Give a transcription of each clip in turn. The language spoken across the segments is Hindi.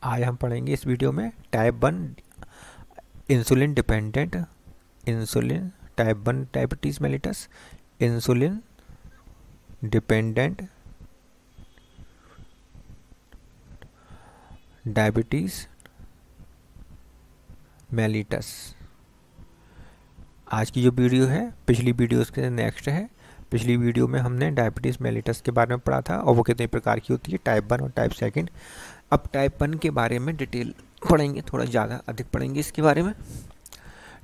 आज हम पढ़ेंगे इस वीडियो में type 1 insulin dependent insulin type 1 diabetes mellitus, insulin dependent diabetes mellitus. आज की जो वीडियो है पिछली वीडियो के नेक्स्ट है। पिछली वीडियो में हमने डायबिटीज़ मेलिटस के बारे में पढ़ा था और वो कितने प्रकार की होती है, टाइप 1 और टाइप 2। अब टाइप 1 के बारे में डिटेल पढ़ेंगे, थोड़ा ज़्यादा अधिक पढ़ेंगे इसके बारे में।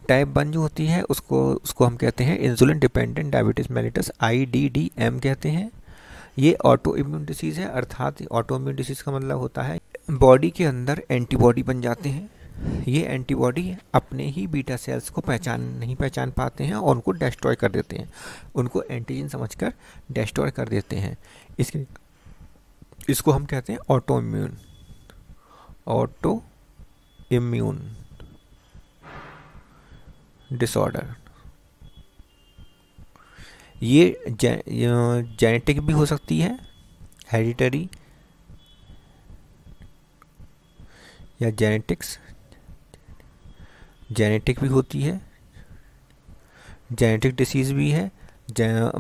टाइप 1 जो होती है उसको हम कहते हैं insulin dependent diabetes mellitus, IDDM कहते हैं। ये ऑटो इम्यून डिसीज़ है, अर्थात ऑटो इम्यून डिसीज़ का मतलब होता है बॉडी के अंदर एंटीबॉडी बन जाते हैं। ये एंटीबॉडी अपने ही बीटा सेल्स को नहीं पहचान पाते हैं और उनको डिस्ट्रॉय कर देते हैं, उनको एंटीजन समझकर डिस्ट्रॉय कर देते हैं। इसको हम कहते हैं ऑटो इम्यून डिसऑर्डर। ये जेनेटिक भी हो सकती है, हेरिडिटरी या जेनेटिक भी होती है, जेनेटिक डिसीज़ भी है,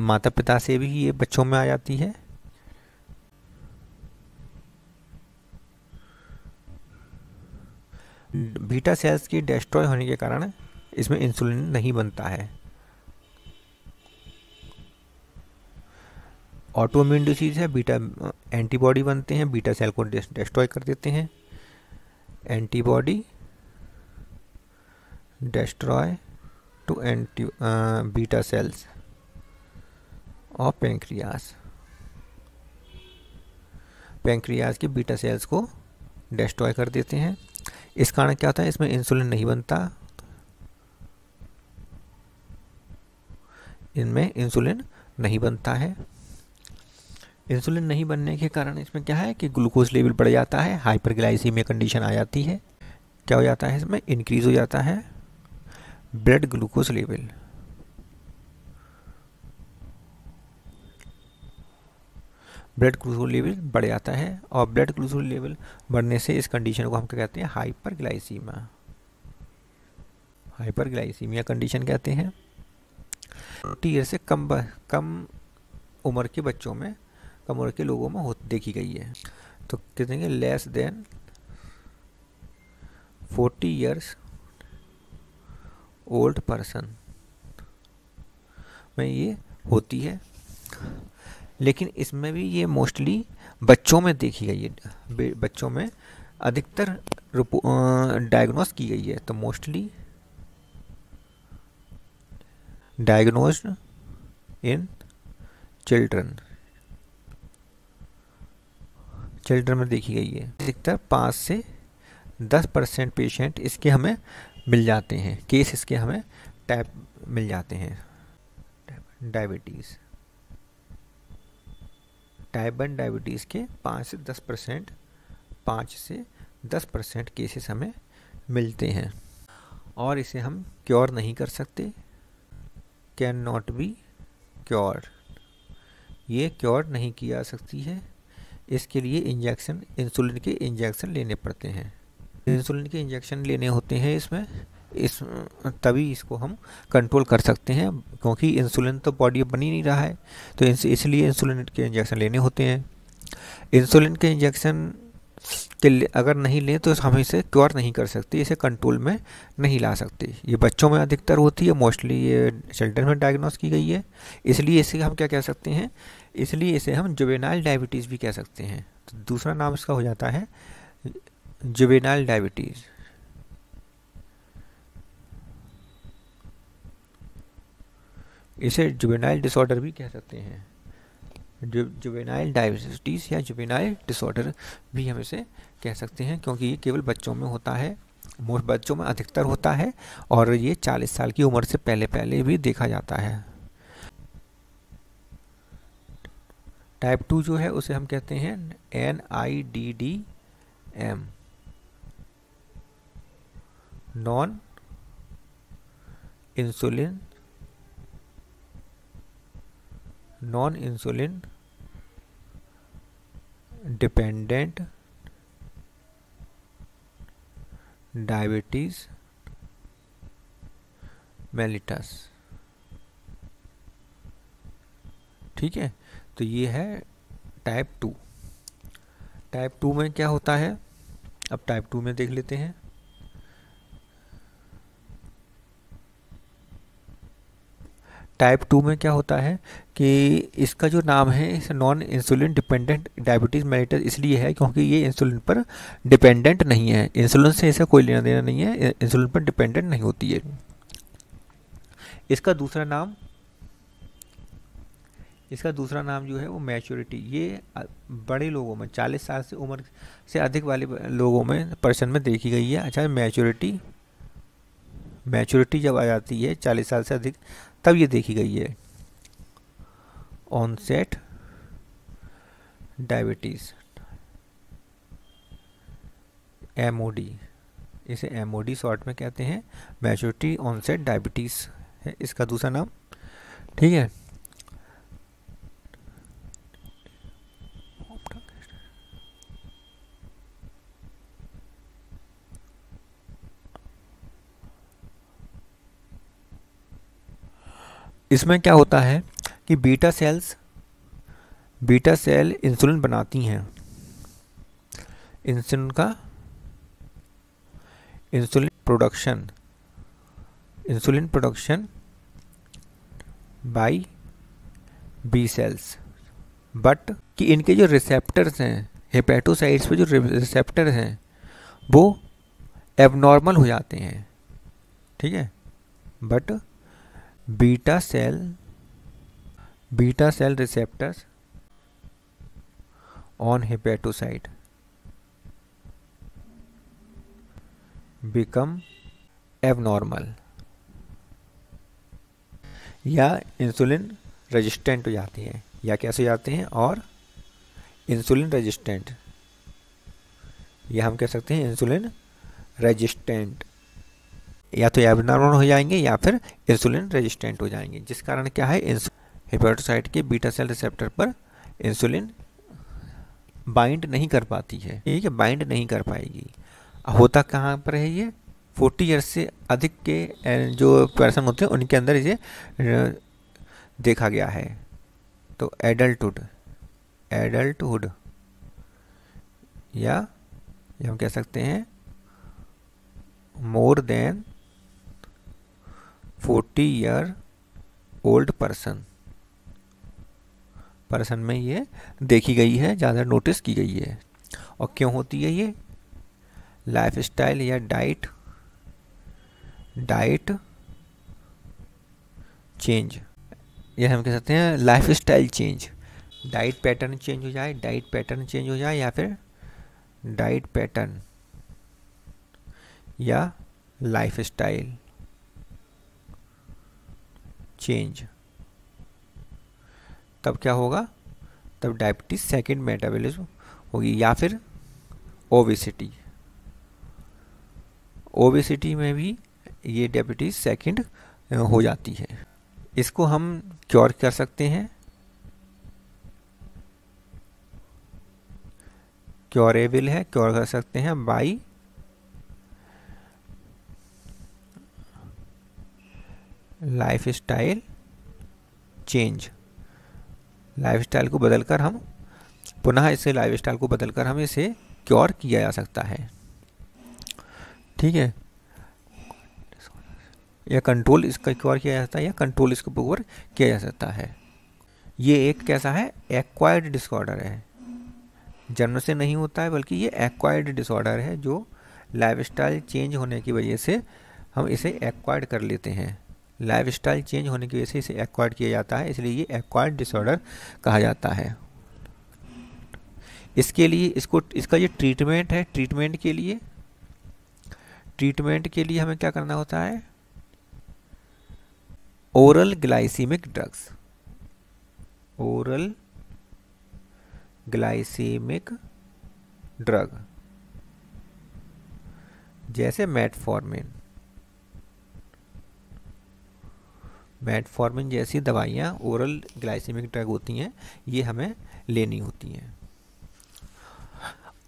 माता पिता से भी ये बच्चों में आ जाती है। बीटा सेल्स की डिस्ट्रॉय होने के कारण इसमें इंसुलिन नहीं बनता है। ऑटोइम्यून डिसीज है, बीटा एंटीबॉडी बनते हैं, बीटा सेल को डिस्ट्रॉय कर देते हैं। Antibody destroy to beta cells और पेंक्रियाज के बीटा सेल्स को डिस्ट्रॉय कर देते हैं। इस कारण क्या होता है, इसमें इंसुलिन नहीं बनता, इनमें इंसुलिन नहीं बनता है। इंसुलिन नहीं बनने के कारण इसमें क्या है कि ग्लूकोज लेवल बढ़ जाता है, हाइपरग्लाइसीमिया कंडीशन आ जाती है। क्या हो जाता है, इसमें इंक्रीज हो जाता है blood glucose level. Blood glucose level बढ़ जाता है और ब्लड ग्लूकोज लेवल बढ़ने से इस कंडीशन को हम क्या कहते हैं, हाइपरग्लाइसीमिया कंडीशन कहते हैं। 40 ईयर से कम उम्र के बच्चों में, कम उम्र के लोगों में देखी गई है। तो कहते हैं less than 40 years old person में ये होती है, लेकिन इसमें भी ये मोस्टली बच्चों में देखी गई है, बच्चों में अधिकतर डायग्नोस की गई है। तो मोस्टली डायग्नोज्ड इन चिल्ड्रन में देखी गई है। अधिकतर 5 से 10% पेशेंट इसके हमें मिल जाते हैं, केस इसके हमें टाइप मिल जाते हैं। डायबिटीज़ टाइप 1 डायबिटीज़ के 5 से 10% केसेस हमें मिलते हैं और इसे हम क्योर नहीं कर सकते, कैन नॉट बी क्योर, ये क्योर नहीं की जा सकती है। इसके लिए इंसुलिन के इंजेक्शन लेने पड़ते हैं। इंसुलिन के इंजेक्शन लेने होते हैं तभी इसको हम कंट्रोल कर सकते हैं, क्योंकि इंसुलिन तो बॉडी में बन ही नहीं रहा है, तो इसलिए इंसुलिन के इंजेक्शन लेने होते हैं। इंसुलिन के इंजेक्शन अगर नहीं लें तो हम इसे क्योर नहीं कर सकते, इसे कंट्रोल में नहीं ला सकते। ये बच्चों में अधिकतर होती है, मोस्टली ये चिल्ड्रन में डायग्नोस की गई है, इसलिए इसे हम क्या कह सकते हैं, इसलिए इसे हम जुवेनाइल डायबिटीज़ भी कह सकते हैं। तो दूसरा नाम इसका हो जाता है जुवेनाइल डायबिटीज़। इसे जुवेनाइल डिसऑर्डर भी कह सकते हैं, जुवेनाइल डायबिटीज़ या जुवेनाइल डिसऑर्डर भी हम इसे कह सकते हैं, क्योंकि ये केवल बच्चों में होता है, बच्चों में अधिकतर होता है और ये 40 साल की उम्र से पहले भी देखा जाता है। टाइप 2 जो है उसे हम कहते हैं NIDDM, non insulin dependent diabetes mellitus. ठीक है, तो ये है टाइप 2। टाइप 2 में क्या होता है, अब टाइप 2 में देख लेते हैं। टाइप 2 में क्या होता है कि इसका जो नाम है इस non insulin dependent diabetes mellitus इसलिए है क्योंकि ये इंसुलिन पर डिपेंडेंट नहीं है, इंसुलिन से इसे कोई लेना देना नहीं है, इंसुलिन पर डिपेंडेंट नहीं होती है। इसका दूसरा नाम जो है वो मैच्योरिटी। ये बड़े लोगों में 40 साल से उम्र से अधिक वाले लोगों में पर्सन में देखी गई है। अच्छा, मैच्योरिटी जब आ जाती है 40 साल से अधिक तब ये देखी गई है। ऑनसेट डायबिटीज, एमओडी, इसे एमओडी शॉर्ट में कहते हैं, मैच्योरिटी ऑनसेट डायबिटीज है इसका दूसरा नाम। ठीक है, इसमें क्या होता है कि बीटा सेल इंसुलिन बनाती हैं। Insulin production by B cells, but कि इनके जो रिसेप्टर्स हैं, हेपेटोसाइट्स पे जो रिसेप्टर हैं वो एबनॉर्मल हो जाते हैं। ठीक है, but beta cell receptors on hepatocyte become abnormal या इंसुलिन रेजिस्टेंट हो जाती हैं, या कैसे हो जाते हैं, और इंसुलिन रेजिस्टेंट, या हम कह सकते हैं इंसुलिन रेजिस्टेंट, या तो एबनॉर्मल हो जाएंगे या फिर इंसुलिन रेजिस्टेंट हो जाएंगे, जिस कारण क्या है हेपेटोसाइट के बीटा सेल रिसेप्टर पर इंसुलिन बाइंड नहीं कर पाती है। ठीक है, बाइंड नहीं कर पाएगी। होता कहाँ पर है ये, 40 ईयर्स से अधिक के जो पर्सन होते हैं उनके अंदर इसे देखा गया है। तो एडल्टहुड या हम कह सकते हैं more than 40 year old person में ये देखी गई है, ज़्यादा नोटिस की गई है। और क्यों होती है ये, लाइफस्टाइल या डाइट चेंज, ये हम कह सकते हैं lifestyle change, diet pattern change हो जाए या फिर डाइट पैटर्न या लाइफस्टाइल चेंज, तब क्या होगा, तब डायबिटीज सेकंड मेटाबॉलिज्म होगी। या फिर ओबेसिटी में भी ये डायबिटीज सेकंड हो जाती है। इसको हम क्योर कर सकते हैं, क्योरेबल है, क्योर कर सकते हैं बाई लाइफस्टाइल चेंज। लाइफस्टाइल को बदलकर हम इसे क्योर किया जा सकता है। ठीक है, या कंट्रोल इसका क्योर किया जाता है, या कंट्रोल इसको ओवर किया जा सकता है। ये एक कैसा है, एक्वायर्ड डिसऑर्डर है, जन्म से नहीं होता है बल्कि ये एक्वायर्ड डिसऑर्डर है, जो लाइफस्टाइल चेंज होने की वजह से हम इसे एक्वायर्ड कर लेते हैं। लाइफस्टाइल चेंज होने की वजह से इसे एक्वायर्ड किया जाता है, इसलिए ये एक्वायर्ड डिसऑर्डर कहा जाता है। इसके लिए इसका जो ट्रीटमेंट है, ट्रीटमेंट के लिए हमें क्या करना होता है, ओरल ग्लाइसीमिक ड्रग जैसे मेटफॉर्मिन जैसी दवाइयाँ ओरल ग्लाइसेमिक ड्रग होती हैं, ये हमें लेनी होती हैं।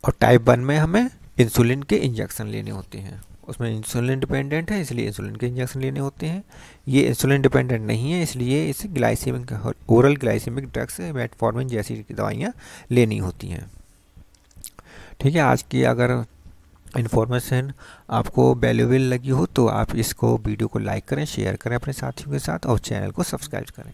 और टाइप 1 में हमें इंसुलिन के इंजेक्शन लेने होते हैं। उसमें इंसुलिन डिपेंडेंट है, इसलिए इंसुलिन के इंजेक्शन लेने होते हैं। ये इंसुलिन डिपेंडेंट नहीं है, इसलिए इसे glycaemic oral glycaemic drugs metformin जैसी दवाइयाँ लेनी होती हैं। ठीक है, आज की अगर इन्फॉर्मेशन आपको वैल्यूएबल लगी हो तो आप इसको वीडियो को लाइक करें, शेयर करें अपने साथियों के साथ और चैनल को सब्सक्राइब करें।